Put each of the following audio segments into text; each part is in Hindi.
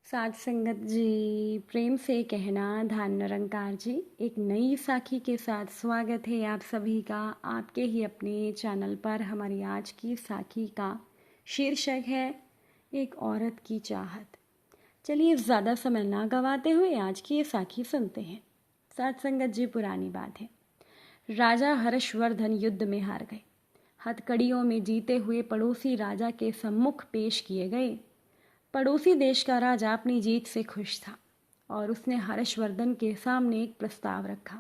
साध संगत जी, प्रेम से कहना धान निरंकार जी। एक नई साखी के साथ स्वागत है आप सभी का आपके ही अपने चैनल पर। हमारी आज की साखी का शीर्षक है एक औरत की चाहत। चलिए ज़्यादा समय ना गवाते हुए आज की ये साखी सुनते हैं। साध संगत जी, पुरानी बात है। राजा हर्षवर्धन युद्ध में हार गए। हथकड़ियों में जीते हुए पड़ोसी राजा के सम्मुख पेश किए गए। पड़ोसी देश का राजा अपनी जीत से खुश था और उसने हर्षवर्धन के सामने एक प्रस्ताव रखा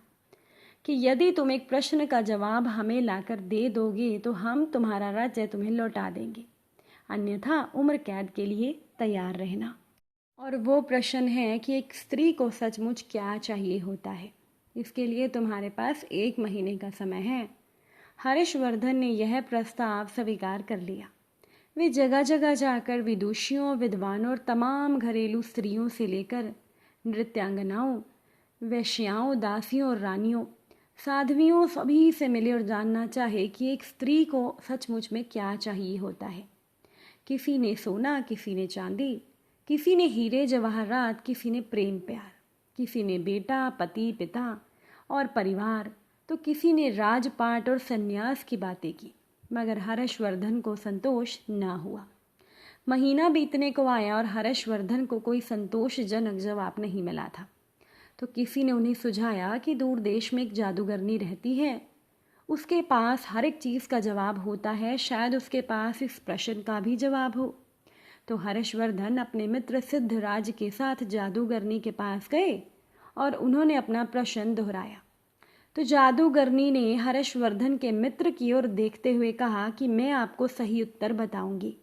कि यदि तुम एक प्रश्न का जवाब हमें लाकर दे दोगे तो हम तुम्हारा राज्य तुम्हें लौटा देंगे, अन्यथा उम्र कैद के लिए तैयार रहना। और वो प्रश्न है कि एक स्त्री को सचमुच क्या चाहिए होता है। इसके लिए तुम्हारे पास 1 महीने का समय है। हर्षवर्धन ने यह प्रस्ताव स्वीकार कर लिया। वे जगह जगह जाकर विदुषियों, विद्वानों और तमाम घरेलू स्त्रियों से लेकर नृत्यांगनाओं, वेश्याओं, दासियों और रानियों, साध्वियों सभी से मिले और जानना चाहे कि एक स्त्री को सचमुच में क्या चाहिए होता है। किसी ने सोना, किसी ने चांदी, किसी ने हीरे जवाहरात, किसी ने प्रेम प्यार, किसी ने बेटा, पति, पिता और परिवार, तो किसी ने राजपाट और सन्यास की बातें की। मगर हर्षवर्धन को संतोष न हुआ। महीना बीतने को आया और हर्षवर्धन को कोई संतोषजनक जवाब नहीं मिला था। तो किसी ने उन्हें सुझाया कि दूर देश में एक जादूगरनी रहती है, उसके पास हर एक चीज़ का जवाब होता है, शायद उसके पास इस प्रश्न का भी जवाब हो। तो हर्षवर्धन अपने मित्र सिद्धराज के साथ जादूगरनी के पास गए और उन्होंने अपना प्रश्न दोहराया। तो जादूगरनी ने हर्षवर्धन के मित्र की ओर देखते हुए कहा कि मैं आपको सही उत्तर बताऊंगी,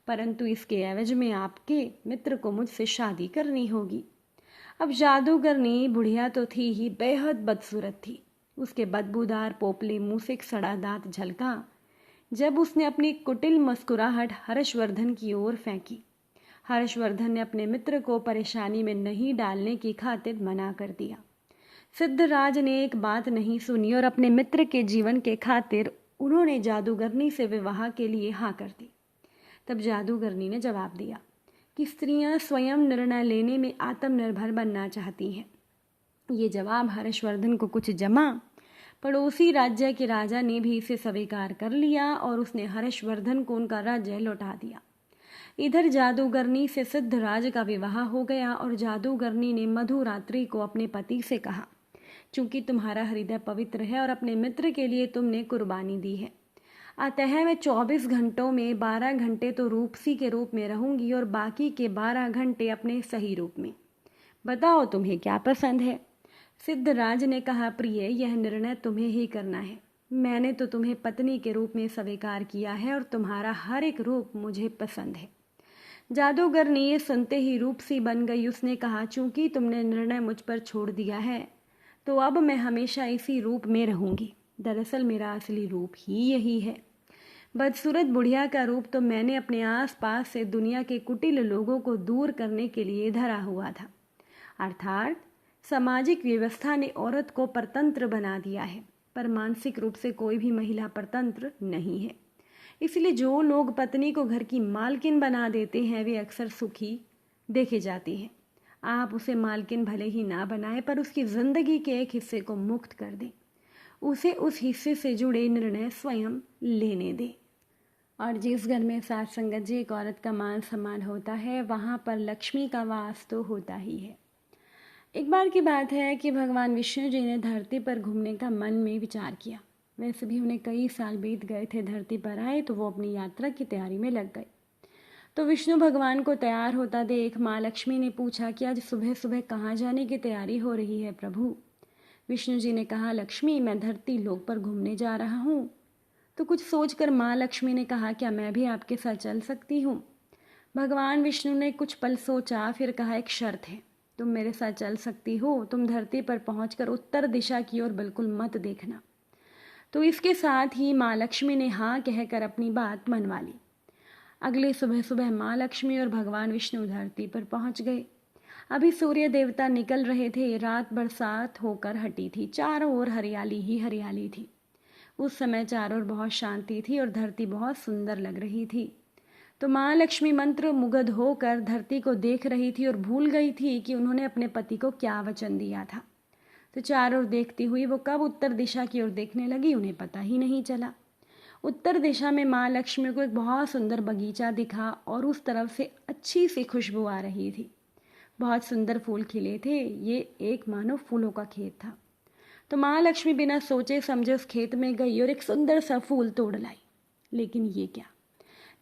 परंतु इसके एवज में आपके मित्र को मुझसे शादी करनी होगी। अब जादूगरनी बुढ़िया तो थी ही, बेहद बदसूरत थी। उसके बदबूदार पोपले मुंह से एक सड़ा दांत झलका जब उसने अपनी कुटिल मुस्कुराहट हर्षवर्धन की ओर फेंकी। हर्षवर्धन ने अपने मित्र को परेशानी में नहीं डालने की खातिर मना कर दिया। सिद्धराज ने एक बात नहीं सुनी और अपने मित्र के जीवन के खातिर उन्होंने जादूगरनी से विवाह के लिए हाँ कर दी। तब जादूगरनी ने जवाब दिया कि स्त्रियां स्वयं निर्णय लेने में आत्मनिर्भर बनना चाहती हैं। ये जवाब हर्षवर्धन को कुछ जमा। पड़ोसी राज्य के राजा ने भी इसे स्वीकार कर लिया और उसने हर्षवर्धन को उनका राज्य लौटा दिया। इधर जादूगरनी से सिद्धराज का विवाह हो गया और जादूगरनी ने मधुरात्रि को अपने पति से कहा, चूंकि तुम्हारा हृदय पवित्र है और अपने मित्र के लिए तुमने कुर्बानी दी है, अतः मैं 24 घंटों में 12 घंटे तो रूपसी के रूप में रहूंगी और बाकी के 12 घंटे अपने सही रूप में। बताओ तुम्हें क्या पसंद है। सिद्धराज ने कहा, प्रिय, यह निर्णय तुम्हें ही करना है। मैंने तो तुम्हें पत्नी के रूप में स्वीकार किया है और तुम्हारा हर एक रूप मुझे पसंद है। जादूगरनी ये सुनते ही रूपसी बन गई। उसने कहा, चूंकि तुमने निर्णय मुझ पर छोड़ दिया है तो अब मैं हमेशा इसी रूप में रहूंगी। दरअसल मेरा असली रूप ही यही है। बदसूरत बुढ़िया का रूप तो मैंने अपने आसपास से दुनिया के कुटिल लोगों को दूर करने के लिए धरा हुआ था। अर्थात सामाजिक व्यवस्था ने औरत को परतंत्र बना दिया है, पर मानसिक रूप से कोई भी महिला परतंत्र नहीं है। इसलिए जो लोग पत्नी को घर की मालकिन बना देते हैं वे अक्सर सुखी देखे जाते हैं। आप उसे मालकिन भले ही ना बनाए, पर उसकी जिंदगी के एक हिस्से को मुक्त कर दें, उसे उस हिस्से से जुड़े निर्णय स्वयं लेने दें। और जिस घर में साथ संगत जी एक औरत का मान सम्मान होता है, वहाँ पर लक्ष्मी का वास तो होता ही है। एक बार की बात है कि भगवान विष्णु जी ने धरती पर घूमने का मन में विचार किया। वैसे भी उन्हें कई साल बीत गए थे धरती पर आए, तो वो अपनी यात्रा की तैयारी में लग गए। तो विष्णु भगवान को तैयार होता देख माँ लक्ष्मी ने पूछा कि आज सुबह सुबह कहाँ जाने की तैयारी हो रही है प्रभु। विष्णु जी ने कहा, लक्ष्मी, मैं धरती लोक पर घूमने जा रहा हूँ। तो कुछ सोचकर माँ लक्ष्मी ने कहा, क्या मैं भी आपके साथ चल सकती हूँ। भगवान विष्णु ने कुछ पल सोचा, फिर कहा, एक शर्त है, तुम मेरे साथ चल सकती हो। तुम धरती पर पहुंचकर उत्तर दिशा की ओर बिल्कुल मत देखना। तो इसके साथ ही माँ लक्ष्मी ने हाँ कहकर अपनी बात मनवा ली। अगले सुबह सुबह माँ लक्ष्मी और भगवान विष्णु धरती पर पहुंच गए। अभी सूर्य देवता निकल रहे थे। रात बरसात होकर हटी थी। चारों ओर हरियाली ही हरियाली थी। उस समय चारों ओर बहुत शांति थी और धरती बहुत सुंदर लग रही थी। तो माँ लक्ष्मी मंत्र मुग्ध होकर धरती को देख रही थी और भूल गई थी कि उन्होंने अपने पति को क्या वचन दिया था। तो चारों ओर देखती हुई वो कब उत्तर दिशा की ओर देखने लगी उन्हें पता ही नहीं चला। उत्तर दिशा में माँ लक्ष्मी को एक बहुत सुंदर बगीचा दिखा और उस तरफ से अच्छी सी खुशबू आ रही थी। बहुत सुंदर फूल खिले थे। ये एक मानो फूलों का खेत था। तो माँ लक्ष्मी बिना सोचे समझे उस खेत में गई और एक सुंदर सा फूल तोड़ लाई। लेकिन ये क्या,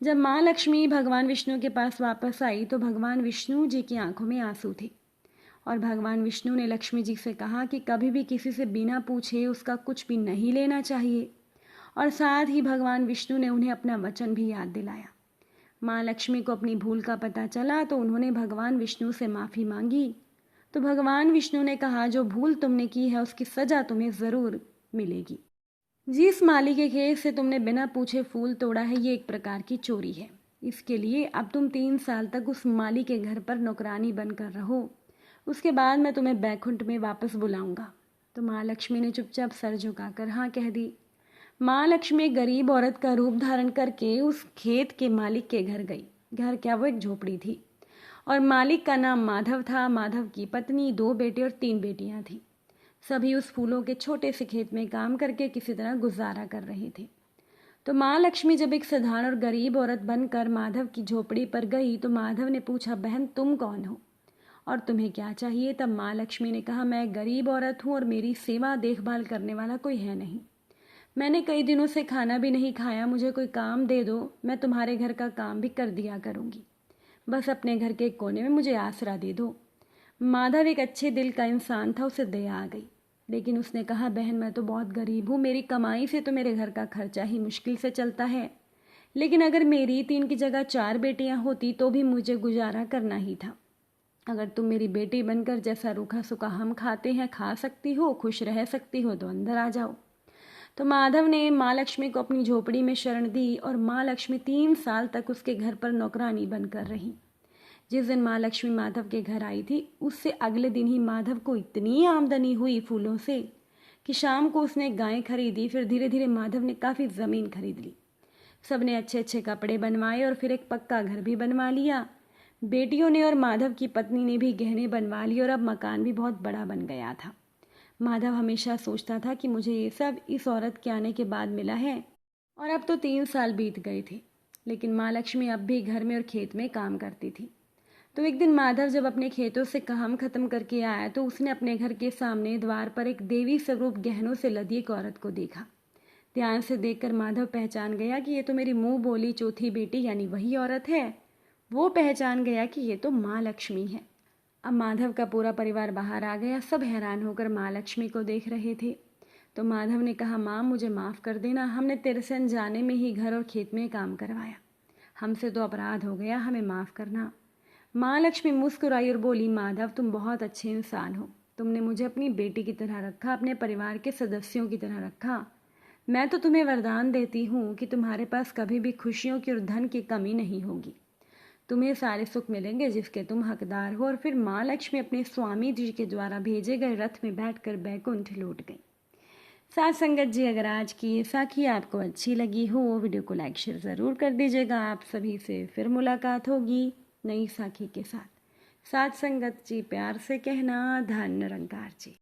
जब माँ लक्ष्मी भगवान विष्णु के पास वापस आई तो भगवान विष्णु जी की आंखों में आंसू थे और भगवान विष्णु ने लक्ष्मी जी से कहा कि कभी भी किसी से बिना पूछे उसका कुछ भी नहीं लेना चाहिए। और साथ ही भगवान विष्णु ने उन्हें अपना वचन भी याद दिलाया। माँ लक्ष्मी को अपनी भूल का पता चला तो उन्होंने भगवान विष्णु से माफ़ी मांगी। तो भगवान विष्णु ने कहा, जो भूल तुमने की है उसकी सज़ा तुम्हें ज़रूर मिलेगी। जिस माली के खेत से तुमने बिना पूछे फूल तोड़ा है ये एक प्रकार की चोरी है। इसके लिए अब तुम 3 साल तक उस माली के घर पर नौकरानी बनकर रहो। उसके बाद मैं तुम्हें बैकुंठ में वापस बुलाऊंगा। तो माँ लक्ष्मी ने चुपचाप सर झुकाकर हाँ कह दी। माँ लक्ष्मी एक गरीब औरत का रूप धारण करके उस खेत के मालिक के घर गई। घर क्या, वो एक झोपड़ी थी और मालिक का नाम माधव था। माधव की पत्नी, 2 बेटे और 3 बेटियां थीं। सभी उस फूलों के छोटे से खेत में काम करके किसी तरह गुजारा कर रहे थे। तो माँ लक्ष्मी जब एक साधारण और गरीब औरत बनकर माधव की झोपड़ी पर गई तो माधव ने पूछा, बहन तुम कौन हो और तुम्हें क्या चाहिए? तब माँ लक्ष्मी ने कहा, मैं गरीब औरत हूँ और मेरी सेवा देखभाल करने वाला कोई है नहीं। मैंने कई दिनों से खाना भी नहीं खाया, मुझे कोई काम दे दो, मैं तुम्हारे घर का काम भी कर दिया करूँगी। बस अपने घर के कोने में मुझे आसरा दे दो। माधव एक अच्छे दिल का इंसान था, उसे दया आ गई। लेकिन उसने कहा, बहन मैं तो बहुत गरीब हूँ, मेरी कमाई से तो मेरे घर का खर्चा ही मुश्किल से चलता है। लेकिन अगर मेरी 3 की जगह 4 बेटियाँ होती तो भी मुझे गुजारा करना ही था। अगर तुम मेरी बेटी बनकर जैसा रूखा सूखा हम खाते हैं खा सकती हो, खुश रह सकती हो तो अंदर आ जाओ। तो माधव ने माँ लक्ष्मी को अपनी झोपड़ी में शरण दी और माँ लक्ष्मी 3 साल तक उसके घर पर नौकरानी बनकर रही। जिस दिन माँ लक्ष्मी माधव के घर आई थी उससे अगले दिन ही माधव को इतनी आमदनी हुई फूलों से कि शाम को उसने गाय खरीदी। फिर धीरे धीरे माधव ने काफ़ी ज़मीन खरीद ली। सबने अच्छे अच्छे कपड़े बनवाए और फिर एक पक्का घर भी बनवा लिया। बेटियों ने और माधव की पत्नी ने भी गहने बनवा लिए और अब मकान भी बहुत बड़ा बन गया था। माधव हमेशा सोचता था कि मुझे ये सब इस औरत के आने के बाद मिला है। और अब तो 3 साल बीत गए थे, लेकिन माँ लक्ष्मी अब भी घर में और खेत में काम करती थी। तो एक दिन माधव जब अपने खेतों से काम खत्म करके आया तो उसने अपने घर के सामने द्वार पर एक देवी स्वरूप गहनों से लदी एक औरत को देखा। ध्यान से देखकर माधव पहचान गया कि ये तो मेरी मुंह बोली चौथी बेटी यानी वही औरत है। वो पहचान गया कि ये तो माँ लक्ष्मी है। अब माधव का पूरा परिवार बाहर आ गया। सब हैरान होकर माँ लक्ष्मी को देख रहे थे। तो माधव ने कहा, माँ मुझे माफ़ कर देना, हमने तेरे से अनजाने में ही घर और खेत में काम करवाया। हमसे तो अपराध हो गया, हमें माफ़ करना। माँ लक्ष्मी मुस्कुराई और बोली, माधव तुम बहुत अच्छे इंसान हो। तुमने मुझे अपनी बेटी की तरह रखा, अपने परिवार के सदस्यों की तरह रखा। मैं तो तुम्हें वरदान देती हूँ कि तुम्हारे पास कभी भी खुशियों की और धन की कमी नहीं होगी। तुम्हें सारे सुख मिलेंगे जिसके तुम हकदार हो। और फिर माँ लक्ष्मी अपने स्वामी जी के द्वारा भेजे गए रथ में बैठकर बैकुंठ लौट गई। साथ संगत जी, अगर आज की ये साखी आपको अच्छी लगी हो वीडियो को लाइक शेयर ज़रूर कर दीजिएगा। आप सभी से फिर मुलाकात होगी नई साखी के साथ। साथ संगत जी, प्यार से कहना, धन निरंकार जी।